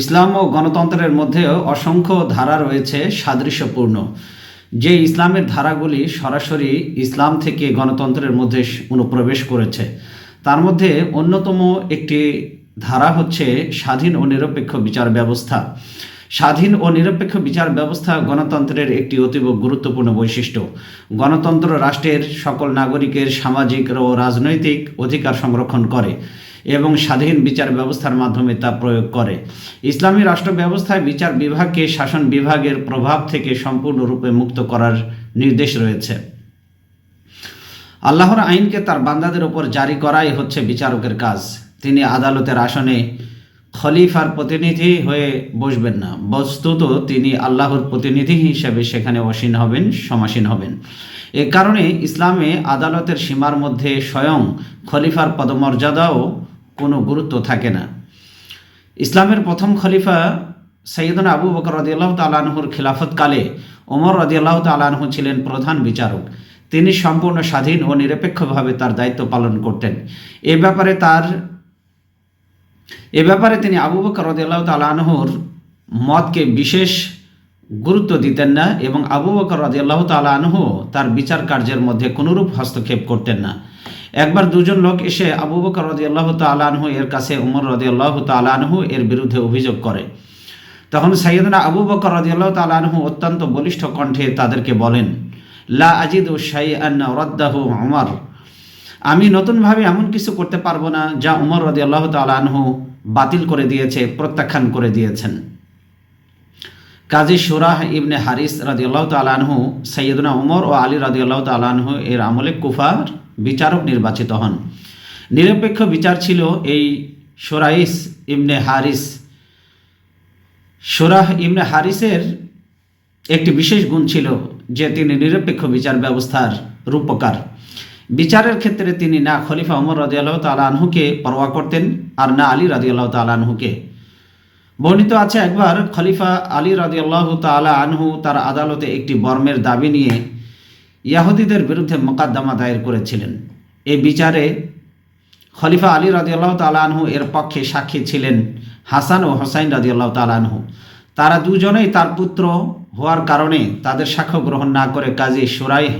ইসলাম ও গণতন্ত্রের মধ্যেও অসংখ্য ধারা রয়েছে সাদৃশ্যপূর্ণ। যে ইসলামের ধারাগুলি সরাসরি ইসলাম থেকে গণতন্ত্রের মধ্যে অনুপ্রবেশ করেছে, তার মধ্যে অন্যতম একটি ধারা হচ্ছে স্বাধীন ও নিরপেক্ষ বিচার ব্যবস্থা। স্বাধীন ও নিরপেক্ষ বিচার ব্যবস্থা গণতন্ত্রের একটি অতীব গুরুত্বপূর্ণ বৈশিষ্ট্য। গণতন্ত্র রাষ্ট্রের সকল নাগরিকের সামাজিক ও রাজনৈতিক অধিকার সংরক্ষণ করে এবং স্বাধীন বিচার ব্যবস্থার মাধ্যমে তা প্রয়োগ করে। ইসলামী রাষ্ট্র ব্যবস্থায় বিচার বিভাগকে শাসন বিভাগের প্রভাব থেকে সম্পূর্ণরূপে মুক্ত করার নির্দেশ রয়েছে। আল্লাহর আইনকে তার বান্দাদের ওপর জারি করাই হচ্ছে বিচারকের কাজ। তিনি আদালতের আসনে খলিফার প্রতিনিধি হয়ে বসবেন না, বস্তুত তিনি আল্লাহর প্রতিনিধি হিসেবে সেখানে সমাসীন হবেন। এ কারণে ইসলামে আদালতের সীমার মধ্যে স্বয়ং খলিফার পদমর্যাদাও কোনো গুরুত্ব থাকে না। ইসলামের প্রথম খলিফা সৈয়দনা আবু বকর রাদিয়াল্লাহু তাআলা আনহুর খিলাফতকালে ওমর রাদিয়াল্লাহু তাআলা আনহু ছিলেন প্রধান বিচারক। তিনি সম্পূর্ণ স্বাধীন ও নিরপেক্ষভাবে তার দায়িত্ব পালন করতেন। এ ব্যাপারে তিনি আবু বকর রাদিয়াল্লাহু তাআলা আনহুর মতকে বিশেষ গুরুত্ব দিতেন না এবং আবু বকর রাদিয়াল্লাহু তাআলা আনহু তার বিচার কার্যের মধ্যে কোনরূপ হস্তক্ষেপ করতেন না। একবার দুজন লোক এসে আবু বকর রাদিয়াল্লাহু তাআলা আনহু এর কাছে ওমর রাদিয়াল্লাহু তাআলা আনহু এর বিরুদ্ধে অভিযোগ করে। তখন সাইয়েদনা আবু বকর রাদিয়াল্লাহু তাআলা আনহু অত্যন্ত বলিষ্ঠ কণ্ঠে তাদেরকে বলেন, লা আজিদু শাইআন রাদ্দাহু উমর, আমি নতুনভাবে এমন কিছু করতে পারবো না যা উমর রাদিয়াল্লাহু তাআলা আনহু বাতিল করে দিয়েছে, প্রত্যাখ্যান করে দিয়েছেন। কাজী শুরাহ ইবনে হারিস রাদিয়াল্লাহু তাআলা আনহু সাইয়েদনা উমর ও আলী রাদিয়াল্লাহু তাআলা আনহু এর আমলে কুফার বিচারক নির্বাচিত হন। নিরপেক্ষ বিচার ছিল এই শুরাহ ইবনে হারিসের একটি বিশেষ গুণ ছিল যে তিনি নিরপেক্ষ বিচার ব্যবস্থার রূপকার। বিচারের ক্ষেত্রে তিনি না খলিফা ওমর রাদিয়াল্লাহু তাআলা আনহুকে পরোয়া করতেন আর না আলী রাদিয়াল্লাহু তাআলা আনহুকে। বর্ণিত আছে, একবার খলিফা আলী রাদিয়াল্লাহু তাআলা আনহু তার আদালতে একটি বর্মের দাবি নিয়ে ইয়াহুদীদের বিরুদ্ধে মোকদ্দমা দায়ের করেছিলেন। এই বিচারে খলিফা আলী রাদিয়াল্লাহু তাআলা আনহু এর পক্ষে সাক্ষী ছিলেন হাসান ও হোসাইন রাদিয়াল্লাহু তাআলা আনহু। তারা দুজনেই তার পুত্র হওয়ার কারণে তাদের সাক্ষ্য গ্রহণ না করে কাজী শুরাইহ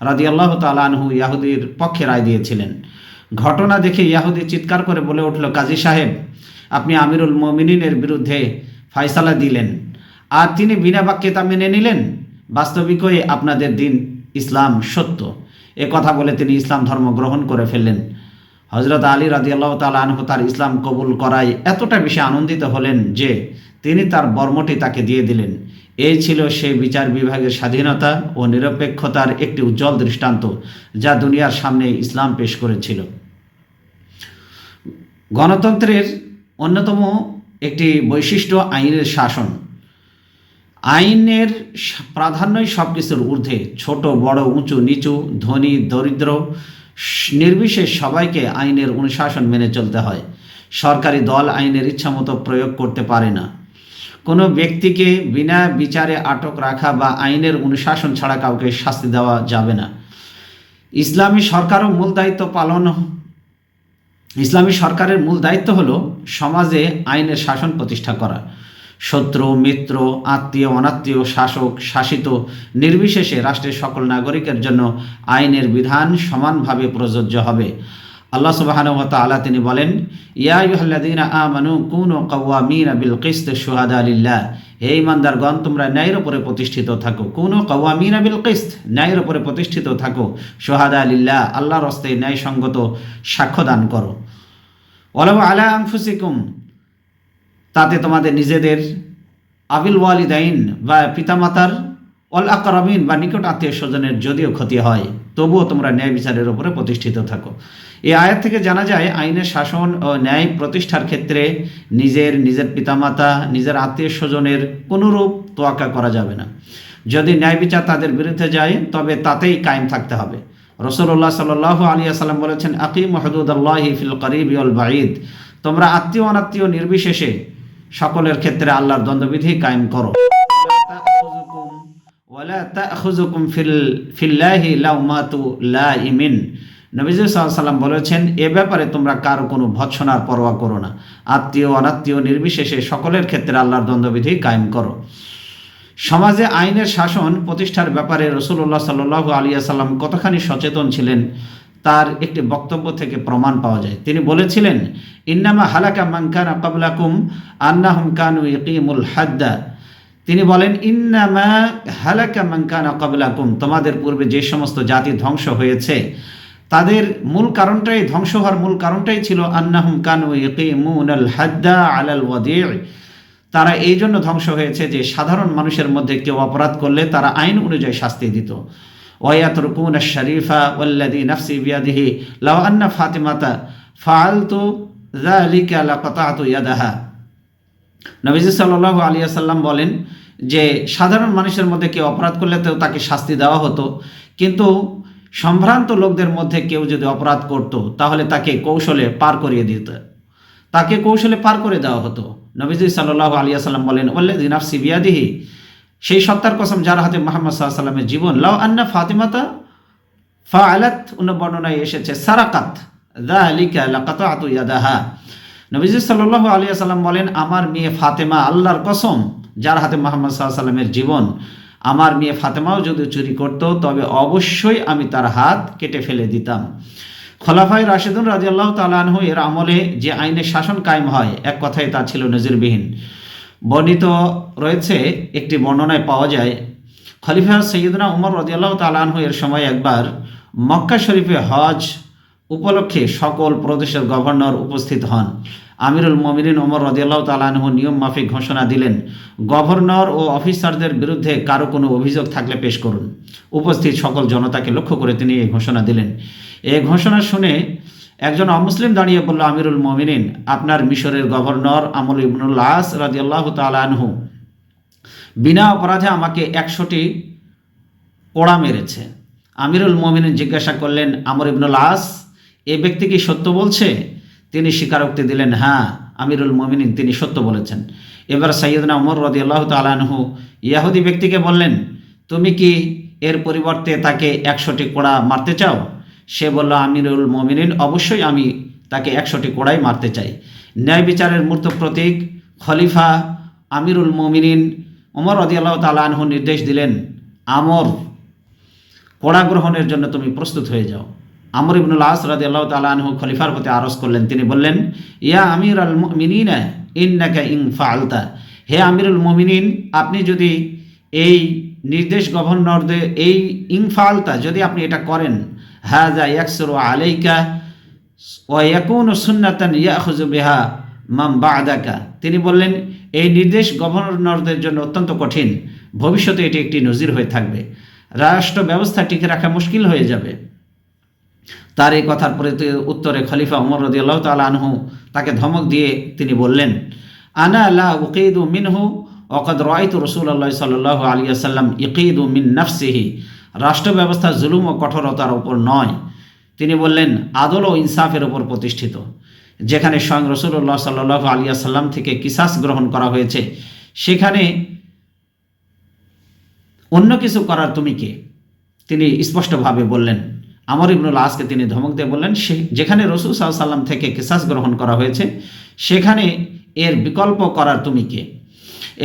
রাদিয়াল্লাহু তাআলা আনহু ইয়াহুদীর পক্ষে রায় দিয়েছিলেন। ঘটনা দেখে ইয়াহুদী চিৎকার করে বলে উঠল, কাজী সাহেব, আপনি আমিরুল মুমিনিনের বিরুদ্ধে ফয়সালা দিলেন আর তিনি বিনা বাক্যে তা মেনে নিলেন। বাস্তবিকই আপনাদের দিন ইসলাম সত্য। এ কথা বলে তিনি ইসলাম ধর্ম গ্রহণ করে ফেললেন। হযরত আলী রাদিয়াল্লাহু তাআলা আনহু তার ইসলাম কবুল করায় এতটা বেশি আনন্দিত হলেন যে তিনি তার বর্মটি তাকে দিয়ে দিলেন। এই ছিল সেই বিচার বিভাগের স্বাধীনতা ও নিরপেক্ষতার একটি উজ্জ্বল দৃষ্টান্ত যা দুনিয়ার সামনে ইসলাম পেশ করেছিল। গণতন্ত্রের অন্যতম একটি বৈশিষ্ট্য আইনের শাসন। আইনের প্রাধান্যই সব কিছুর ঊর্ধ্বে। ছোট বড়, উঁচু নিচু, ধনী দরিদ্র নির্বিশেষে সবাইকে আইনের অনুশাসন মেনে চলতে হয়। সরকারি দল আইনের ইচ্ছামতো প্রয়োগ করতে পারে না। কোনো ব্যক্তিকে বিনা বিচারে আটক রাখা বা আইনের অনুশাসন ছাড়া কাউকে শাস্তি দেওয়া যাবে না। ইসলামী সরকারের মূল দায়িত্ব হলো সমাজে আইনের শাসন প্রতিষ্ঠা করা। শত্রু মিত্র, আত্মীয় অনাত্মীয়, শাসক শাসিত নির্বিশেষে রাষ্ট্রের সকল নাগরিকের জন্য আইনের বিধান সমানভাবে প্রযোজ্য হবে। আল্লাহ সুবহানাহু ওয়া তাআলা তিনি বলেন, ইয়া আইয়ুহাল্লাযীনা আমানু কুনু কাওয়ামিনা বিল কিসত শুহাদা লিল্লাহ, হে ঈমানদারগণ, তোমরা ন্যায়ের উপরে প্রতিষ্ঠিত থাকো। কুনু কাওয়ামিনা বিল কিসত, ন্যায়ের উপরে প্রতিষ্ঠিত থাকো। শুহাদা লিল্লাহ, আল্লাহর হস্তে ন্যায়সঙ্গত সাক্ষ্য দান করো। ওয়ালাউ আলা আনফুসিকুম, তাতে তোমাদের নিজেদের, আবিল ওয়ালিদাইন বা পিতামাতার, অল আকরাবিন বা নিকট আত্মীয় স্বজনের যদিও ক্ষতি হয়, তবুও তোমরা ন্যায় বিচারের উপরে প্রতিষ্ঠিত থাকো। এই আয়াত থেকে জানা যায় আইনের শাসন ও ন্যায় প্রতিষ্ঠার ক্ষেত্রে নিজের পিতামাতা, নিজের আত্মীয় স্বজনের কোনোরূপ তোয়াক্কা করা যাবে না। যদি ন্যায় বিচার তাদের বিরুদ্ধে যায় তবে তাতেই কায়েম থাকতে হবে। রাসূলুল্লাহ সাল্লাল্লাহু আলাইহি ওয়াসাল্লাম বলেছেন, আকিমু হুদুদাল্লাহি ফিল করিবি ওয়াল বাঈদ, তোমরা আত্মীয় অনাত্মীয় নির্বিশেষে সকলের ক্ষেত্রে আল্লাহর দ্বন্দ্ববিধি কায়েম করো। ওয়ালা তাখুযুকুম ফিল্লাহি লাউমাতু লাইমিন, নবীজি সাল্লাল্লাহু আলাইহি সাল্লাম বলেছেন, এ ব্যাপারে তোমরা কারো কোনো ভৎসনার পরোয়া করো না, আত্মীয় অনাত্মীয় নির্বিশেষে সকলের ক্ষেত্রে আল্লাহর দ্বন্দ্ববিধি কায়েম করো। সমাজে আইনের শাসন প্রতিষ্ঠার ব্যাপারে রাসূলুল্লাহ সাল্লাল্লাহু আলাইহি ওয়াসাল্লাম কতখানি সচেতন ছিলেন তার একটি বক্তব্য থেকে প্রমাণ পাওয়া যায়। তিনি বলেছিলেন, ইন্নামা হালাকা মান কানা ক্বাবলাকুম আন্নাহুম কানু ইয়াকিমুল হাদ্দা। তিনি বলেন, ইন্নামা হালাকা মান কানা ক্বাবলাকুম, তোমাদের পূর্বে যে সমস্ত জাতি ধ্বংস হয়েছে তাদের মূল কারণটাই, ধ্বংস হওয়ার মূল কারণটাই ছিল আন্নাহুম কানু ইয়াকিমুনাল হাদ্দা আলাল ওয়াদি'। তারা এই জন্য ধ্বংস হয়েছে যে সাধারণ মানুষের মধ্যে কেউ অপরাধ করলে তারা আইন অনুযায়ী শাস্তি দিত। ওয়ায়াতরুকুনা শরীফা ওয়াল্লাযী নাফসি বিয়াদিহি লাউ আন্না ফাতিমাতা ফাআলতু যালিকা লাকাতাতু ইয়াদাহা। নবীজি সাল্লাল্লাহু আলাইহি ওয়াসাল্লাম বলেন যে সাধারণ মানুষের মধ্যে কেউ অপরাধ করলে তো তাকে শাস্তি দেওয়া হতো, কিন্তু সম্ভ্রান্ত লোকদের মধ্যে কেউ যদি অপরাধ করত তাহলে তাকে কৌশলে পার করিয়ে দিত, তাকে কৌশলে পার করে দেওয়া হতো। নবীজি সাল্লাল্লাহু আলাইহি ওয়াসাল্লাম বলেন, ওয়াল্লাযী নাফসি বিয়াদিহি, সেই সত্তার কসম যার হাতে মুহাম্মদ সাল্লাল্লাহু আলাইহি ওয়াসাল্লামের জীবন, লাউ আন্না ফাতিমাতা ফাআলাত, অন্য বর্ণনায় এসেছে সারাকাত যালিকা লাকাতাতু ইয়াদাহা। নবীজি সাল্লাল্লাহু আলাইহি ওয়াসাল্লাম বলেন, আমার মেয়ে ফাতেমা, আল্লাহর কসম যার হাতে মুহাম্মদ সাল্লাল্লাহু আলাইহি ওয়াসাল্লামের জীবন, আমার মেয়ে ফাতেমাও যদি চুরি করত তবে অবশ্যই আমি তার হাত কেটে ফেলে দিতাম। খোলাফায়ে রাশিদুন রাদিয়াল্লাহু তাআলা আনহু এর আমলে যে আইনের শাসন কায়েম হয়, এক কথায় তা ছিল নজিরবিহীন। বর্ণিত রয়েছে, একটি বর্ণনায় পাওয়া যায়, খলিফা সৈয়দনা উমর রাদিয়াল্লাহু তাআলা আনহু এর সময় একবার মক্কা শরীফে হজ উপলক্ষে সকল প্রদেশের গভর্নর উপস্থিত হন। আমিরুল মুমিনিন ওমর রাদিয়াল্লাহু তাআলা আনহু নিয়ম মাফিক ঘোষণা দিলেন, গভর্নর ও অফিসারদের বিরুদ্ধে কারো কোনো অভিযোগ থাকলে পেশ করুন। উপস্থিত সকল জনতাকে লক্ষ্য করে তিনি এই ঘোষণা দিলেন। এই ঘোষণা শুনে একজন অমুসলিম দাঁড়িয়ে বলল, আমিরুল মুমিনিন, আপনার মিশরের গভর্নর আমর ইবনুল আস রাদিয়াল্লাহু তাআলা আনহু বিনা অপরাধে আমাকে 100টি কোড়া মেরেছে। আমিরুল মুমিনিন জিজ্ঞাসা করলেন, আমর ইবনুল আস, এ ব্যক্তি কি সত্য বলছে? তিনি স্বীকারোক্তি দিলেন, হ্যাঁ আমিরুল মুমিনিন, তিনি সত্য বলেছেন। এবার সাইয়্যিদনা ওমর রাদিয়াল্লাহু তাআলা আনহু ইহুদি ব্যক্তিকে বললেন, তুমি কি এর পরিবর্তে তাকে 100টি কোড়া মারতে চাও? সে বলল, আমিরুল মুমিনিন, অবশ্যই আমি তাকে 100টি কোড়াই মারতে চাই। ন্যায় বিচারের মূর্ত প্রতীক খলিফা আমিরুল মুমিনিন ওমর রাদিয়াল্লাহু তাআলা আনহু নির্দেশ দিলেন, আমর, কোড়া গ্রহণের জন্য তুমি প্রস্তুত হয়ে যাও। আমর ইবনুল আস রাদিয়াল্লাহু তাআলা আনহু খলিফার প্রতি আরজ করলেন। তিনি বললেন, ইয়া আমিরাল মুমিনিন ইন্নাকা ইন ফাআলতা, হে আমিরুল মুমিনিন, আপনি যদি এই নির্দেশ গভর্নরদের, এই ইন ফাআলতা, যদি আপনি এটা করেন, হাযা ইয়াকসুরু আলাইকা ওয়া ইয়াকুনু সুন্নাতান ইয়াখুযু বিহা মান বা'দাকা। তিনি বললেন, এই নির্দেশ গভর্নরদের জন্য অত্যন্ত কঠিন, ভবিষ্যতে এটি একটি নজির হয়ে থাকবে, রাষ্ট্র ব্যবস্থা টিকে রাখা মুশকিল হয়ে যাবে। তার এই কথার উত্তরে খলিফা ওমর রাদিয়াল্লাহু তাআলা আনহু তাকে ধমক দিয়ে তিনি বললেন, আনা লা উকিদু মিনহু ওয়া ক্বাদ রাআইতু রাসূলুল্লাহ সাল্লাল্লাহু আলাইহি ওয়াসাল্লাম ইকিদু মিন নাফসিহি। রাষ্ট্র ব্যবস্থা জুলুম ও কঠোরতার উপর নয়, তিনি বললেন, আদল ও ইনসাফের উপর প্রতিষ্ঠিত। যেখানে স্বয়ং রাসূলুল্লাহ সাল্লাল্লাহু আলাইহি ওয়াসাল্লাম থেকে কিসাস গ্রহণ করা হয়েছে, সেখানে অন্য কিছু করার তুমি কে? তিনি স্পষ্টভাবে বললেন। আমর ইবনুল আসকে তিনি ধমক দিয়ে বললেন, যেখানে রাসূল সাল্লাল্লাহু আলাইহি ওয়াসাল্লাম থেকে কিসাস গ্রহণ করা হয়েছে, সেখানে এর বিকল্প করার তুমি কে?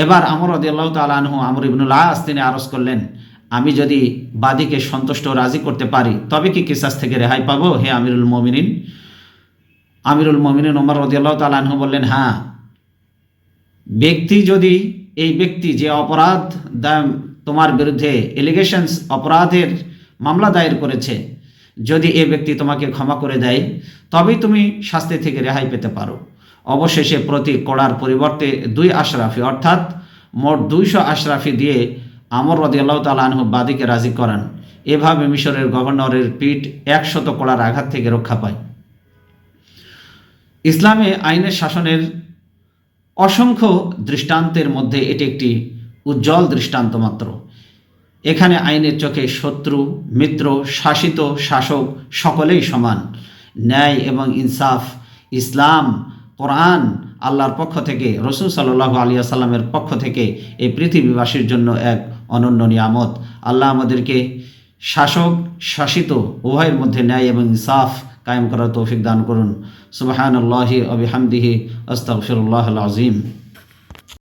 এবার আমর রাদিয়াল্লাহু তাআলা আনহু আমর ইবনুল আস তিনি আরজ করলেন, আমি যদি বাদীকে সন্তুষ্ট রাজি করতে পারি তবে কি কিসাস থেকে রেহাই পাবো, হে আমিরুল মুমিনিন? আমিরুল মুমিনিন ওমর রাদিয়াল্লাহু তাআলা আনহু বললেন, হ্যাঁ, ব্যক্তি যদি, এই ব্যক্তি যে অপরাধ তোমার বিরুদ্ধে এলিগেশনস, অপরাধের মামলা দায়ের করেছে, যদি এ ব্যক্তি তোমাকে ক্ষমা করে দেয় তবেই তুমি শাস্তি থেকে রেহাই পেতে পারো। অবশেষে প্রতি কোড়ার পরিবর্তে 2 আশরাফি অর্থাৎ মোট 200 আশরাফি দিয়ে আমর রাদিয়াল্লাহু তাআলা আনহু বাদীকে রাজি করান। এভাবে মিশরের গভর্নরের পিঠ 100 কোড়ার আঘাত থেকে রক্ষা পায়। ইসলামে আইনের শাসনের অসংখ্য দৃষ্টান্তের মধ্যে এটি একটি উজ্জ্বল দৃষ্টান্ত মাত্র। এখানে আইনের চোখে শত্রু, মিত্র, শাসিত, শাসক সকলেই সমান। ন্যায় এবং ইনসাফ ইসলাম, কোরআন, আল্লাহর পক্ষ থেকে, রাসূল সাল্লাল্লাহু আলাইহি ওয়াসাল্লামের পক্ষ থেকে এই পৃথিবীবাসীর জন্য এক অনন্য নিয়ামত। আল্লাহ আমাদেরকে শাসক শাসিত উভয়ের মধ্যে ন্যায় এবং ইনসাফ কায়েম করার তৌফিক দান করুন। সুবহানাল্লাহি ওয়া বিহামদিহি আস্তাগফিরুল্লাহাল আযীম।